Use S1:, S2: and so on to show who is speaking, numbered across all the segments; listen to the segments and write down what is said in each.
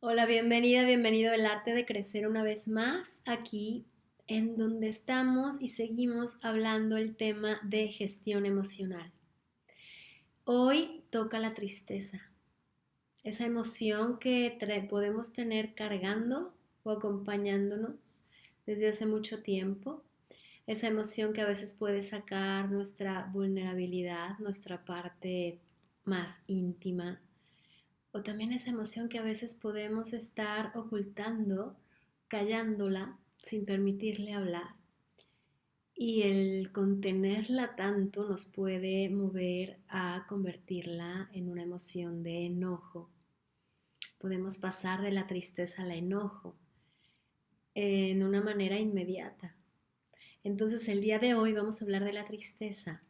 S1: Hola, bienvenida, bienvenido al arte de crecer una vez más aquí en donde estamos y seguimos hablando el tema de gestión emocional. Hoy toca la tristeza, esa emoción que podemos tener cargando o acompañándonos desde hace mucho tiempo, esa emoción que a veces puede sacar nuestra vulnerabilidad, nuestra parte más íntima, o también esa emoción que a veces podemos estar ocultando, callándola sin permitirle hablar. Y el contenerla tanto nos puede mover a convertirla en una emoción de enojo. Podemos pasar de la tristeza al enojo en una manera inmediata. Entonces el día de hoy vamos a hablar de la tristeza.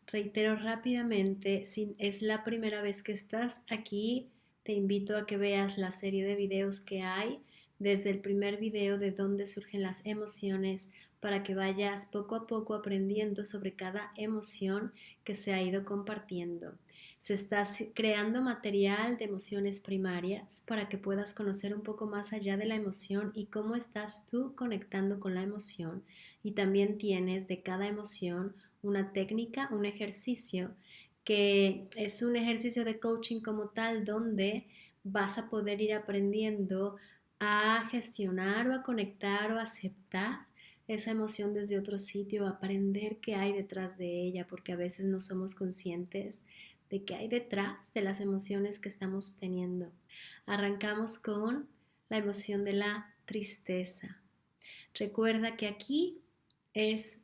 S1: Reitero rápidamente, si es la primera vez que estás aquí, te invito a que veas la serie de videos que hay, desde el primer video de dónde surgen las emociones, para que vayas poco a poco aprendiendo sobre cada emoción que se ha ido compartiendo. Se está creando material de emociones primarias para que puedas conocer un poco más allá de la emoción y cómo estás tú conectando con la emoción. Y también tienes de cada emoción una técnica, un ejercicio que es un ejercicio de coaching como tal donde vas a poder ir aprendiendo a gestionar o a conectar o a aceptar esa emoción desde otro sitio, aprender qué hay detrás de ella, porque a veces no somos conscientes de qué hay detrás de las emociones que estamos teniendo. Arrancamos con la emoción de la tristeza. Recuerda que aquí es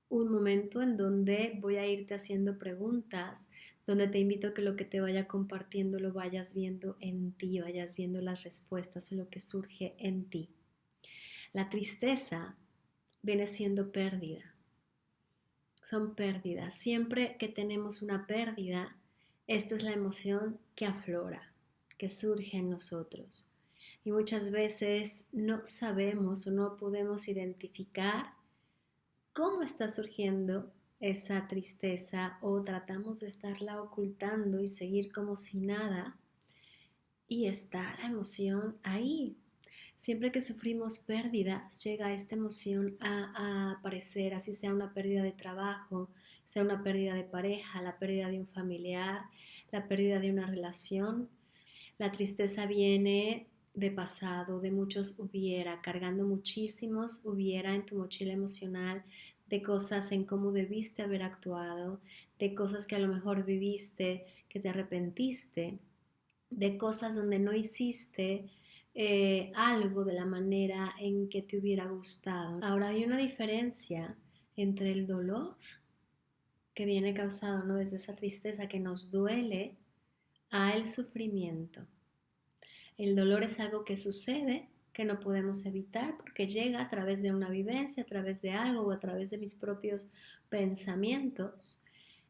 S1: un momento en donde voy a irte haciendo preguntas, donde te invito a que lo que te vaya compartiendo lo vayas viendo en ti, vayas viendo las respuestas o lo que surge en ti. La tristeza viene siendo pérdida. Son pérdidas. Siempre que tenemos una pérdida, esta es la emoción que aflora, que surge en nosotros. Y muchas veces no sabemos o no podemos identificar cómo está surgiendo esa tristeza o tratamos de estarla ocultando y seguir como si nada. Y está la emoción ahí. Siempre que sufrimos pérdidas, llega esta emoción a aparecer, así sea una pérdida de trabajo, sea una pérdida de pareja, la pérdida de un familiar, la pérdida de una relación. La tristeza viene de pasado, de muchos hubiera, cargando muchísimos hubiera en tu mochila emocional, de cosas en cómo debiste haber actuado, de cosas que a lo mejor viviste, que te arrepentiste, de cosas donde no hiciste algo de la manera en que te hubiera gustado. Ahora hay una diferencia entre el dolor que viene causado, ¿no?, desde esa tristeza que nos duele a el sufrimiento. El dolor es algo que sucede, que no podemos evitar porque llega a través de una vivencia, a través de algo o a través de mis propios pensamientos.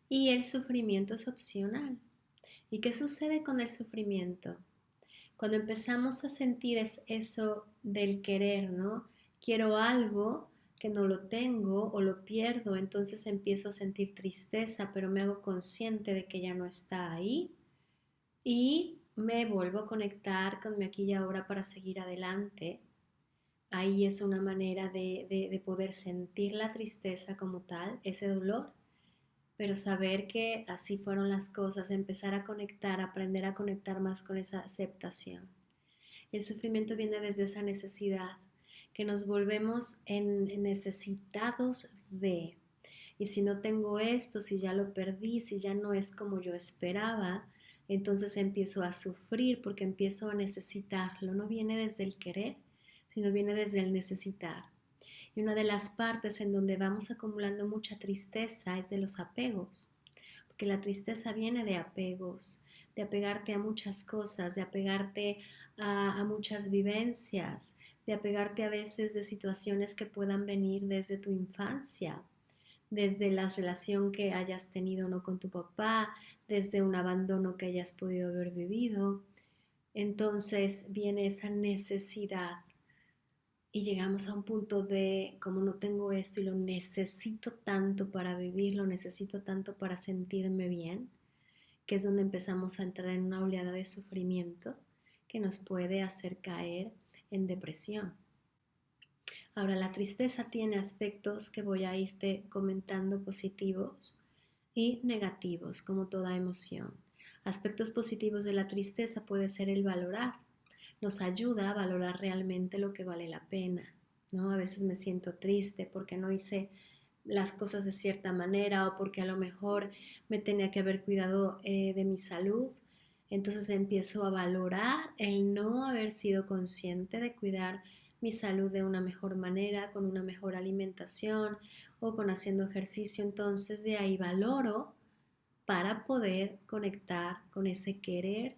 S1: Y el sufrimiento es opcional. ¿Y qué sucede con el sufrimiento? Cuando empezamos a sentir eso del querer, ¿no? Quiero algo que no lo tengo o lo pierdo, entonces empiezo a sentir tristeza, pero me hago consciente de que ya no está ahí y me vuelvo a conectar con mi aquí y ahora para seguir adelante. Ahí es una manera de poder sentir la tristeza como tal, ese dolor, pero saber que así fueron las cosas, empezar a conectar, aprender a conectar más con esa aceptación. El sufrimiento viene desde esa necesidad, que nos volvemos en necesitados de. Y si no tengo esto, si ya lo perdí, si ya no es como yo esperaba, entonces empiezo a sufrir porque empiezo a necesitarlo. No viene desde el querer, sino viene desde el necesitar. Y una de las partes en donde vamos acumulando mucha tristeza es de los apegos, porque la tristeza viene de apegos, de apegarte a muchas cosas, de apegarte a muchas vivencias, de apegarte a veces de situaciones que puedan venir desde tu infancia, desde la relación que hayas tenido no con tu papá, desde un abandono que hayas podido haber vivido. Entonces viene esa necesidad y llegamos a un punto de como no tengo esto y lo necesito tanto para vivir, lo necesito tanto para sentirme bien, que es donde empezamos a entrar en una oleada de sufrimiento que nos puede hacer caer en depresión. Ahora, la tristeza tiene aspectos que voy a irte comentando positivos y negativos, como toda emoción. Aspectos positivos de la tristeza puede ser el valorar. Nos ayuda a valorar realmente lo que vale la pena, ¿no? A veces me siento triste porque no hice las cosas de cierta manera o porque a lo mejor me tenía que haber cuidado de mi salud. Entonces empiezo a valorar el no haber sido consciente de cuidar mi salud de una mejor manera, con una mejor alimentación o con haciendo ejercicio. Entonces de ahí valoro para poder conectar con ese querer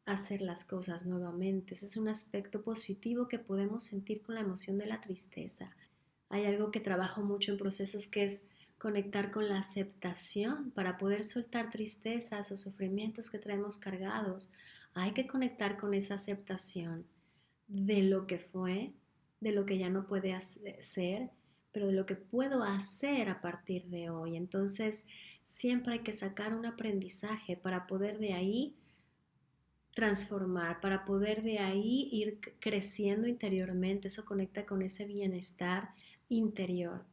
S1: hacer las cosas nuevamente. Ese es un aspecto positivo que podemos sentir con la emoción de la tristeza. Hay algo que trabajo mucho en procesos que es conectar con la aceptación para poder soltar tristezas o sufrimientos que traemos cargados. Hay que conectar con esa aceptación de lo que fue, de lo que ya no puede ser, pero de lo que puedo hacer a partir de hoy. Entonces, siempre hay que sacar un aprendizaje para poder de ahí transformar, para poder de ahí ir creciendo interiormente. Eso conecta con ese bienestar interior.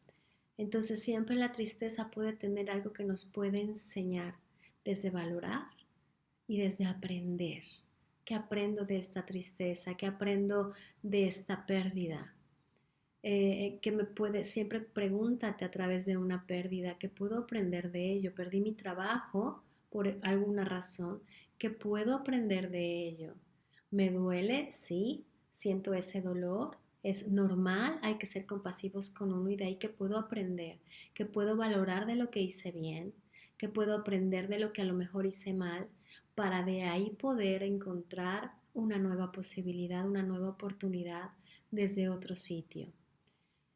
S1: Entonces siempre la tristeza puede tener algo que nos puede enseñar desde valorar y desde aprender. ¿Qué aprendo de esta tristeza? ¿Qué aprendo de esta pérdida? Que me puede, siempre pregúntate a través de una pérdida, ¿qué puedo aprender de ello? Perdí mi trabajo por alguna razón, ¿qué puedo aprender de ello? ¿Me duele? Sí, siento ese dolor, es normal, hay que ser compasivos con uno y de ahí que puedo aprender, que puedo valorar de lo que hice bien, que puedo aprender de lo que a lo mejor hice mal, para de ahí poder encontrar una nueva posibilidad, una nueva oportunidad desde otro sitio.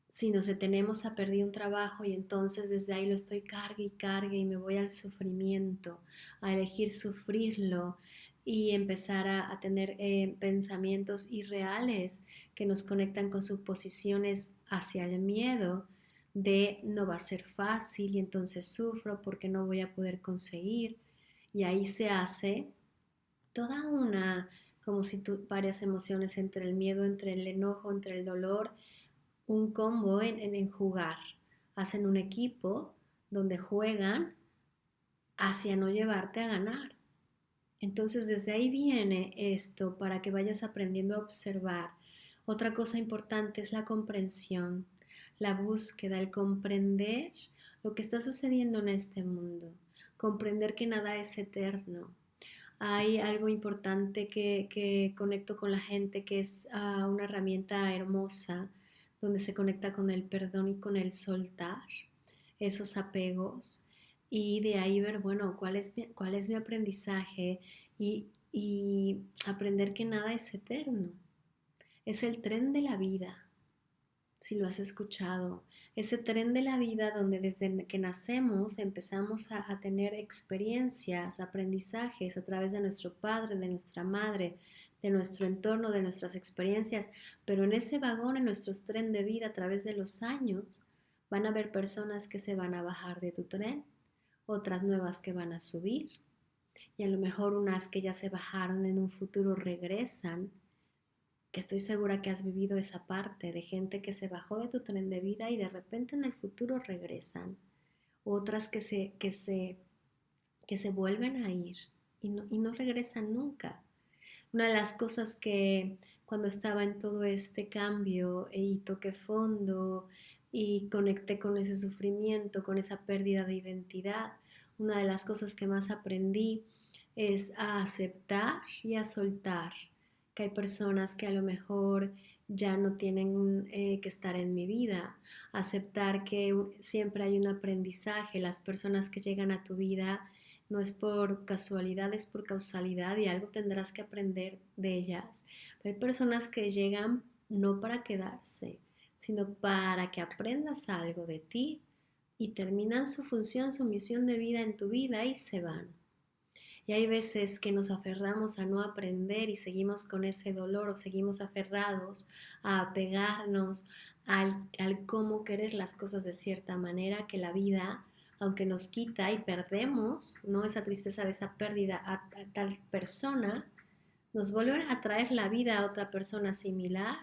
S1: Si nos detenemos a perder un trabajo y entonces desde ahí lo estoy cargue y cargue y me voy al sufrimiento, a elegir sufrirlo y empezar a tener pensamientos irreales que nos conectan con suposiciones hacia el miedo de no va a ser fácil y entonces sufro porque no voy a poder conseguir y ahí se hace toda una, como si tú varias emociones entre el miedo, entre el enojo, entre el dolor, un combo en jugar. Hacen un equipo donde juegan hacia no llevarte a ganar. Entonces desde ahí viene esto para que vayas aprendiendo a observar. Otra cosa importante es la comprensión, la búsqueda, el comprender lo que está sucediendo en este mundo, comprender que nada es eterno. Hay algo importante que conecto con la gente que es una herramienta hermosa donde se conecta con el perdón y con el soltar esos apegos y de ahí ver, bueno, cuál es mi aprendizaje y aprender que nada es eterno. Es el tren de la vida, si lo has escuchado, ese tren de la vida donde desde que nacemos empezamos a tener experiencias, aprendizajes a través de nuestro padre, de nuestra madre, de nuestro entorno, de nuestras experiencias, pero en ese vagón, en nuestro tren de vida a través de los años, van a haber personas que se van a bajar de tu tren, otras nuevas que van a subir, y a lo mejor unas que ya se bajaron en un futuro regresan, que estoy segura que has vivido esa parte de gente que se bajó de tu tren de vida y de repente en el futuro regresan. Otras que se vuelven a ir y no regresan nunca. Una de las cosas que cuando estaba en todo este cambio y toqué fondo y conecté con ese sufrimiento, con esa pérdida de identidad, una de las cosas que más aprendí es a aceptar y a soltar que hay personas que a lo mejor ya no tienen que estar en mi vida, aceptar que siempre hay un aprendizaje, las personas que llegan a tu vida no es por casualidad, es por causalidad y algo tendrás que aprender de ellas. Pero hay personas que llegan no para quedarse, sino para que aprendas algo de ti y terminan su función, su misión de vida en tu vida y se van. Y hay veces que nos aferramos a no aprender y seguimos con ese dolor o seguimos aferrados a apegarnos al cómo querer las cosas de cierta manera que la vida, aunque nos quita y perdemos, ¿no? Esa tristeza de esa pérdida a tal persona, Nos vuelve a traer la vida a otra persona similar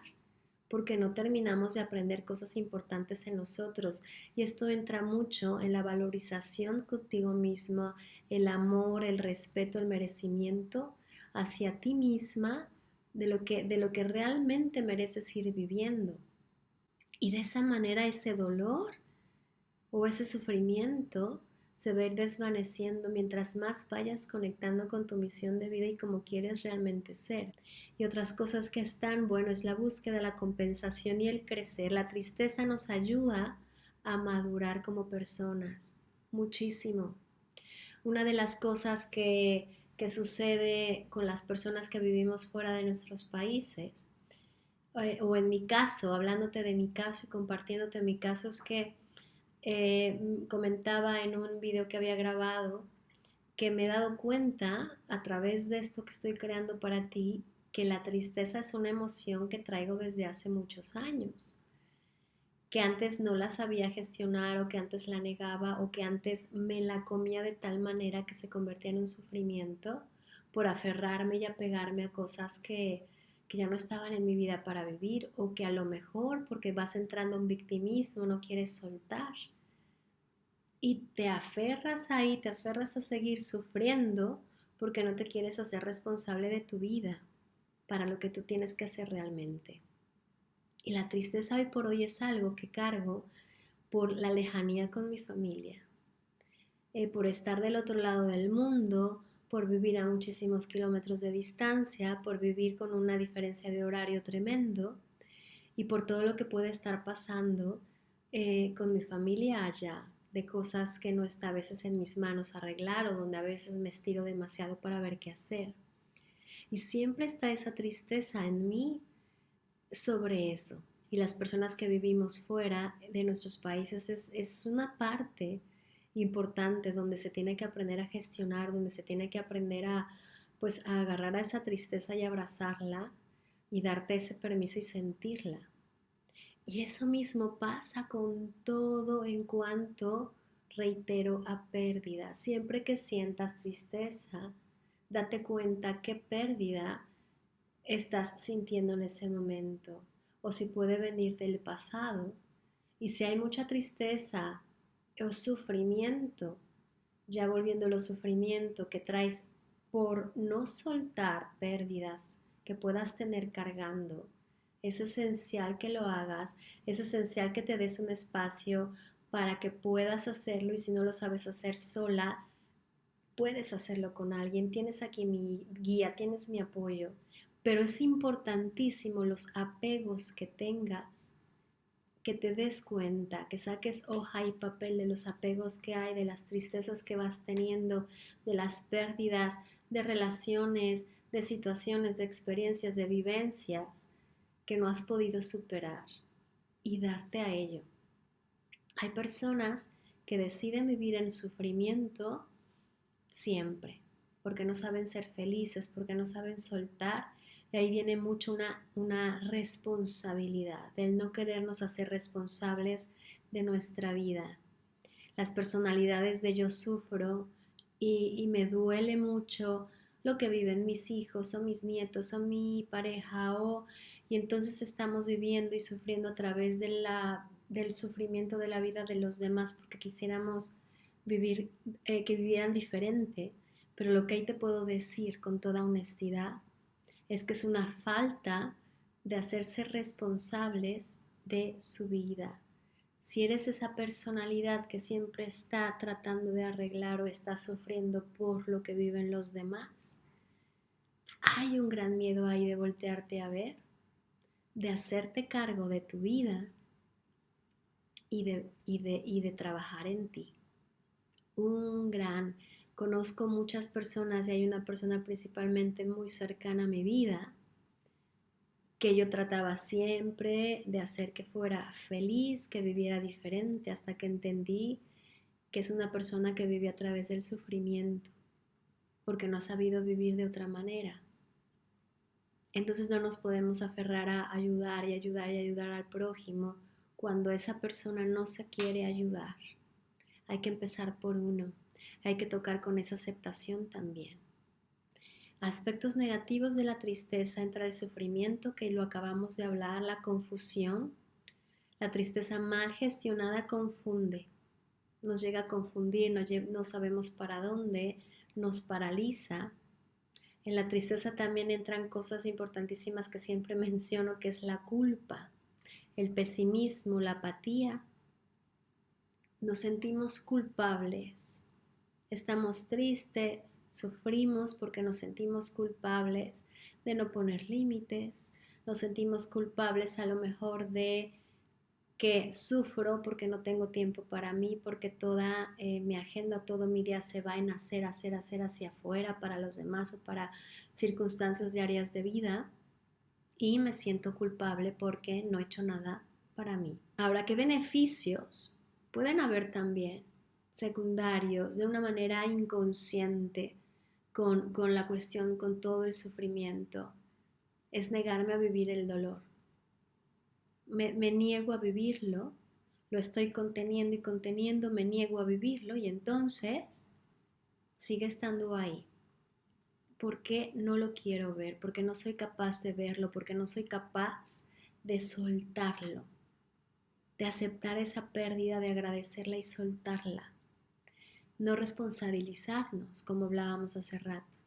S1: porque no terminamos de aprender cosas importantes en nosotros. Y esto entra mucho en la valorización contigo mismo, el amor, el respeto, el merecimiento hacia ti misma de lo que realmente mereces ir viviendo. Y de esa manera ese dolor o ese sufrimiento se va a ir desvaneciendo mientras más vayas conectando con tu misión de vida y cómo quieres realmente ser. Y otras cosas que están, bueno, es la búsqueda, la compensación y el crecer. La tristeza nos ayuda a madurar como personas, muchísimo. Una de las cosas que sucede con las personas que vivimos fuera de nuestros países, o en mi caso, hablándote de mi caso y compartiéndote mi caso, es que comentaba en un video que había grabado que me he dado cuenta a través de esto que estoy creando para ti que la tristeza es una emoción que traigo desde hace muchos años, que antes no la sabía gestionar o que antes la negaba o que antes me la comía de tal manera que se convertía en un sufrimiento por aferrarme y apegarme a cosas que ya no estaban en mi vida para vivir o que a lo mejor porque vas entrando en victimismo no quieres soltar. Y te aferras ahí, te aferras a seguir sufriendo porque no te quieres hacer responsable de tu vida para lo que tú tienes que hacer realmente. Y la tristeza hoy por hoy es algo que cargo por la lejanía con mi familia, por estar del otro lado del mundo, por vivir a muchísimos kilómetros de distancia, por vivir con una diferencia de horario tremendo y por todo lo que puede estar pasando con mi familia allá, de cosas que no está a veces en mis manos arreglar o donde a veces me estiro demasiado para ver qué hacer. Y siempre está esa tristeza en mí sobre eso. Y las personas que vivimos fuera de nuestros países es una parte importante donde se tiene que aprender a gestionar, donde se tiene que aprender a, pues, a agarrar a esa tristeza y abrazarla y darte ese permiso y sentirla. Y eso mismo pasa con todo en cuanto, reitero, a pérdida. Siempre que sientas tristeza, date cuenta qué pérdida estás sintiendo en ese momento o si puede venir del pasado. Y si hay mucha tristeza o sufrimiento, ya volviéndolo sufrimiento que traes por no soltar pérdidas que puedas tener cargando, es esencial que lo hagas, es esencial que te des un espacio para que puedas hacerlo y si no lo sabes hacer sola, puedes hacerlo con alguien. Tienes aquí mi guía, tienes mi apoyo, pero es importantísimo los apegos que tengas, que te des cuenta, que saques hoja y papel de los apegos que hay, de las tristezas que vas teniendo, de las pérdidas, de relaciones, de situaciones, de experiencias, de vivencias que no has podido superar y darte a ello. Hay personas que deciden vivir en sufrimiento siempre, porque no saben ser felices, porque no saben soltar. Y ahí viene mucho una responsabilidad, del no querernos hacer responsables de nuestra vida. Las personalidades de yo sufro y me duele mucho lo que viven mis hijos o mis nietos o mi pareja y entonces estamos viviendo y sufriendo a través del sufrimiento de la vida de los demás porque quisiéramos vivir, que vivieran diferente, pero lo que ahí te puedo decir con toda honestidad es que es una falta de hacerse responsables de su vida. Si eres esa personalidad que siempre está tratando de arreglar o está sufriendo por lo que viven los demás, hay un gran miedo ahí de voltearte a ver, de hacerte cargo de tu vida y de trabajar en ti. Conozco muchas personas y hay una persona principalmente muy cercana a mi vida que yo trataba siempre de hacer que fuera feliz, que viviera diferente, hasta que entendí que es una persona que vive a través del sufrimiento, porque no ha sabido vivir de otra manera. Entonces no nos podemos aferrar a ayudar y ayudar y ayudar al prójimo cuando esa persona no se quiere ayudar. Hay que empezar por uno, hay que tocar con esa aceptación también. Aspectos negativos de la tristeza entra el sufrimiento, que lo acabamos de hablar, la confusión. La tristeza mal gestionada confunde, nos llega a confundir, no sabemos para dónde, nos paraliza. En la tristeza también entran cosas importantísimas que siempre menciono, que es la culpa, el pesimismo, la apatía. Nos sentimos culpables, estamos tristes, sufrimos porque nos sentimos culpables de no poner límites, nos sentimos culpables a lo mejor de que sufro porque no tengo tiempo para mí, porque toda mi agenda, todo mi día se va en hacer hacia afuera para los demás o para circunstancias diarias de vida, y me siento culpable porque no he hecho nada para mí. Ahora, ¿qué beneficios pueden haber también secundarios de una manera inconsciente con la cuestión, con todo el sufrimiento? Es negarme a vivir el dolor. Me niego a vivirlo, lo estoy conteniendo y conteniendo, me niego a vivirlo y entonces sigue estando ahí. ¿Por qué no lo quiero ver? Porque no soy capaz de verlo, porque no soy capaz de soltarlo, de aceptar esa pérdida, de agradecerla y soltarla. No responsabilizarnos, como hablábamos hace rato.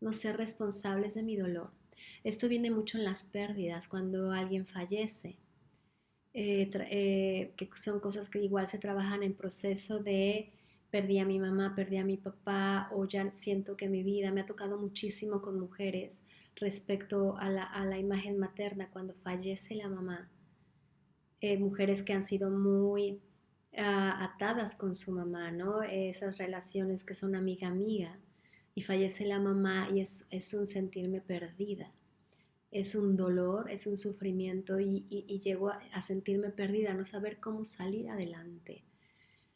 S1: No ser responsables de mi dolor. Esto viene mucho en las pérdidas, cuando alguien fallece. Que son cosas que igual se trabajan en proceso de perdí a mi mamá, perdí a mi papá, o ya siento que mi vida me ha tocado muchísimo con mujeres respecto a la imagen materna cuando fallece la mamá. Mujeres que han sido muy atadas con su mamá, ¿no? Esas relaciones que son amiga-amiga, y fallece la mamá y es un sentirme perdida. Es un dolor, es un sufrimiento y llego a sentirme perdida, a no saber cómo salir adelante.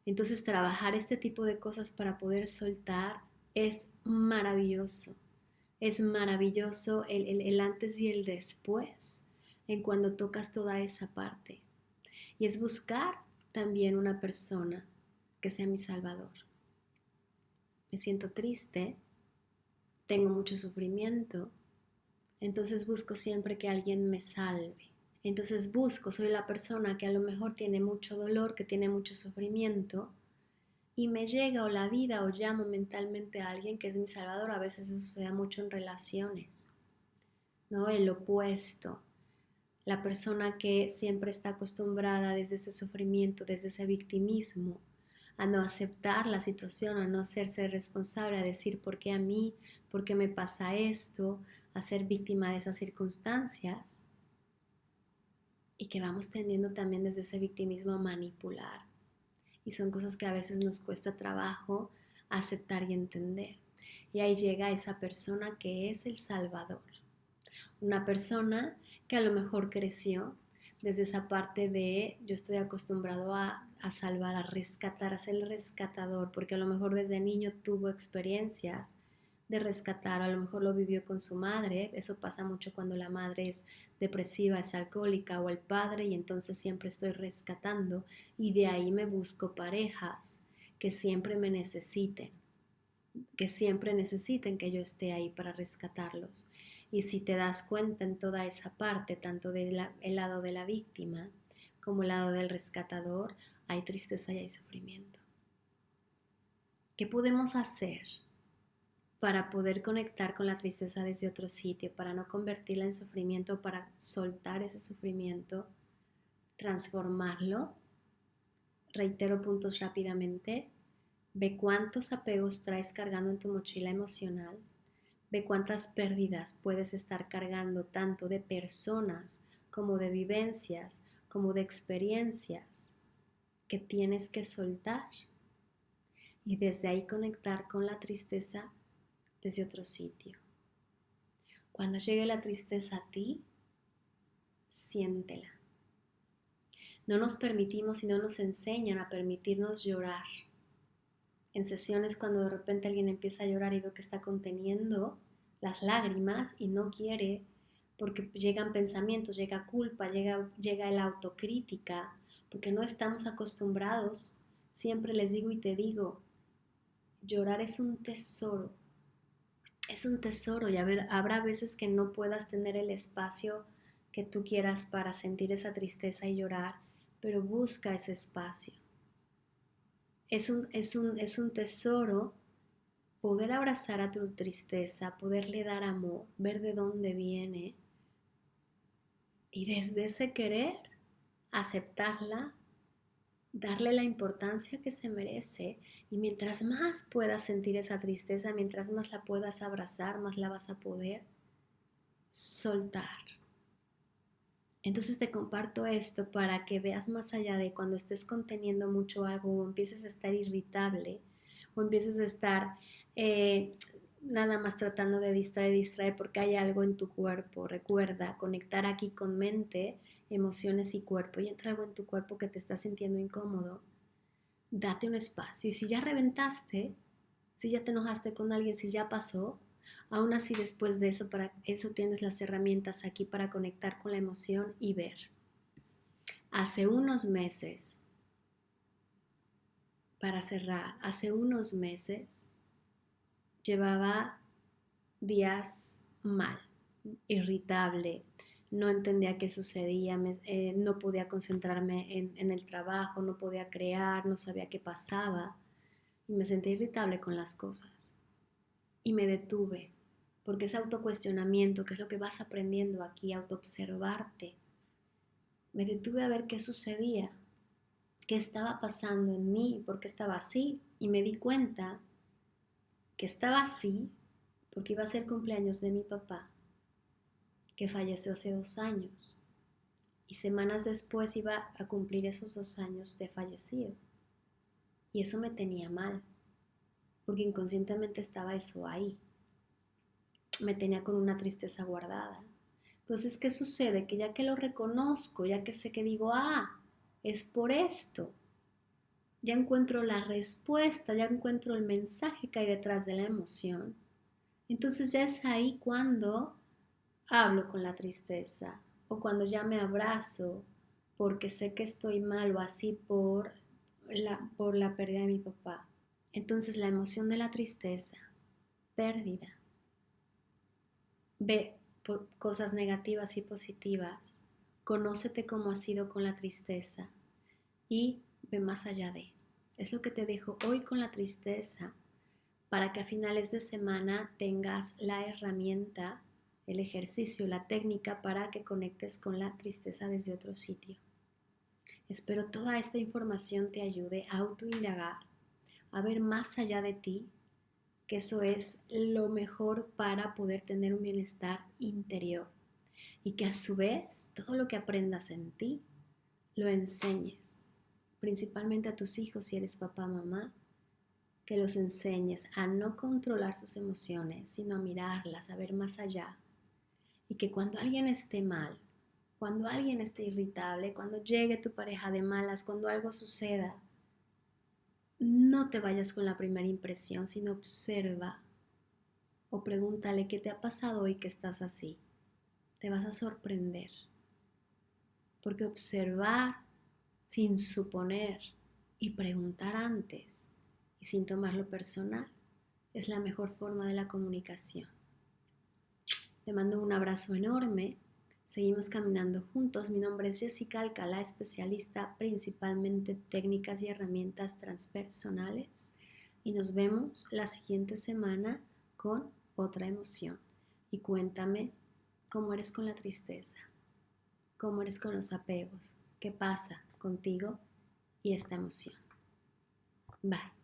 S1: Entonces trabajar este tipo de cosas para poder soltar es maravilloso. Es maravilloso el antes y el después en cuando tocas toda esa parte. Y es buscar también una persona que sea mi salvador. Me siento triste, tengo mucho sufrimiento, entonces busco siempre que alguien me salve. Entonces soy la persona que a lo mejor tiene mucho dolor, que tiene mucho sufrimiento, y me llega o la vida o llamo mentalmente a alguien que es mi salvador. A veces eso se da mucho en relaciones, ¿no? El opuesto, la persona que siempre está acostumbrada desde ese sufrimiento, desde ese victimismo, a no aceptar la situación, a no hacerse responsable, a decir ¿por qué a mí? ¿Por qué me pasa esto? A ser víctima de esas circunstancias, y que vamos tendiendo también desde ese victimismo a manipular. Y son cosas que a veces nos cuesta trabajo aceptar y entender. Y ahí llega esa persona que es el Salvador. Una persona que a lo mejor creció desde esa parte de yo estoy acostumbrado a salvar, a rescatar, a ser el rescatador, porque a lo mejor desde niño tuvo experiencias de rescatar, a lo mejor lo vivió con su madre. Eso pasa mucho cuando la madre es depresiva, es alcohólica, o el padre, y entonces siempre estoy rescatando, y de ahí me busco parejas que siempre me necesiten, que siempre necesiten que yo esté ahí para rescatarlos. Y si te das cuenta en toda esa parte, tanto del lado de la víctima como el lado del rescatador, hay tristeza y hay sufrimiento. ¿Qué podemos hacer para poder conectar con la tristeza desde otro sitio, para no convertirla en sufrimiento, para soltar ese sufrimiento, transformarlo? Reitero puntos rápidamente. Ve cuántos apegos traes cargando en tu mochila emocional. Ve cuántas pérdidas puedes estar cargando, tanto de personas como de vivencias, como de experiencias, que tienes que soltar. Y desde ahí conectar con la tristeza desde otro sitio. Cuando llegue la tristeza a ti, siéntela. No nos permitimos y no nos enseñan a permitirnos llorar. En sesiones, cuando de repente alguien empieza a llorar y veo que está conteniendo las lágrimas y no quiere, porque llegan pensamientos, llega culpa, llega la autocrítica, porque no estamos acostumbrados. Siempre les digo y te digo, llorar es un tesoro. Es un tesoro y habrá veces que no puedas tener el espacio que tú quieras para sentir esa tristeza y llorar, pero busca ese espacio. Es un tesoro poder abrazar a tu tristeza, poderle dar amor, ver de dónde viene y desde ese querer aceptarla, darle la importancia que se merece, y mientras más puedas sentir esa tristeza, mientras más la puedas abrazar, más la vas a poder soltar. Entonces te comparto esto para que veas más allá de cuando estés conteniendo mucho algo o empieces a estar irritable o empieces a estar nada más tratando de distraer porque hay algo en tu cuerpo. Recuerda conectar aquí con mente, emociones y cuerpo, y entra algo en tu cuerpo que te está sintiendo incómodo. Date un espacio, y si ya reventaste, si ya te enojaste con alguien, si ya pasó, aún así después de eso, para eso tienes las herramientas aquí para conectar con la emoción y ver. Hace unos meses, para cerrar, hace unos meses llevaba días mal, irritable, no entendía qué sucedía, no podía concentrarme en el trabajo, no podía crear, no sabía qué pasaba y me sentía irritable con las cosas. Y me detuve, porque ese autocuestionamiento, que es lo que vas aprendiendo aquí, autoobservarte, me detuve a ver qué sucedía, qué estaba pasando en mí, por qué estaba así, y me di cuenta que estaba así porque iba a ser cumpleaños de mi papá, que falleció hace 2 años, y semanas después iba a cumplir esos 2 años de fallecido, y eso me tenía mal, porque inconscientemente estaba eso ahí, me tenía con una tristeza guardada. Entonces, ¿qué sucede? Que ya que lo reconozco, ya que sé que digo, es por esto, ya encuentro la respuesta, ya encuentro el mensaje que hay detrás de la emoción, entonces ya es ahí cuando hablo con la tristeza o cuando ya me abrazo porque sé que estoy mal o así por la pérdida de mi papá. Entonces la emoción de la tristeza, pérdida, ve cosas negativas y positivas, conócete cómo has sido con la tristeza y ve más allá de. Es lo que te dejo hoy con la tristeza, para que a finales de semana tengas la herramienta, el ejercicio, la técnica para que conectes con la tristeza desde otro sitio. Espero toda esta información te ayude a autoindagar, a ver más allá de ti, que eso es lo mejor para poder tener un bienestar interior, y que a su vez todo lo que aprendas en ti lo enseñes, principalmente a tus hijos si eres papá, mamá, que los enseñes a no controlar sus emociones, sino a mirarlas, a ver más allá, y que cuando alguien esté mal, cuando alguien esté irritable, cuando llegue tu pareja de malas, cuando algo suceda, no te vayas con la primera impresión, sino observa o pregúntale qué te ha pasado hoy que estás así. Te vas a sorprender, porque observar sin suponer y preguntar antes y sin tomarlo personal es la mejor forma de la comunicación. Te mando un abrazo enorme. Seguimos caminando juntos. Mi nombre es Jessica Alcalá, especialista principalmente en técnicas y herramientas transpersonales. Y nos vemos la siguiente semana con otra emoción. Y cuéntame cómo eres con la tristeza, cómo eres con los apegos, qué pasa contigo y esta emoción. Bye.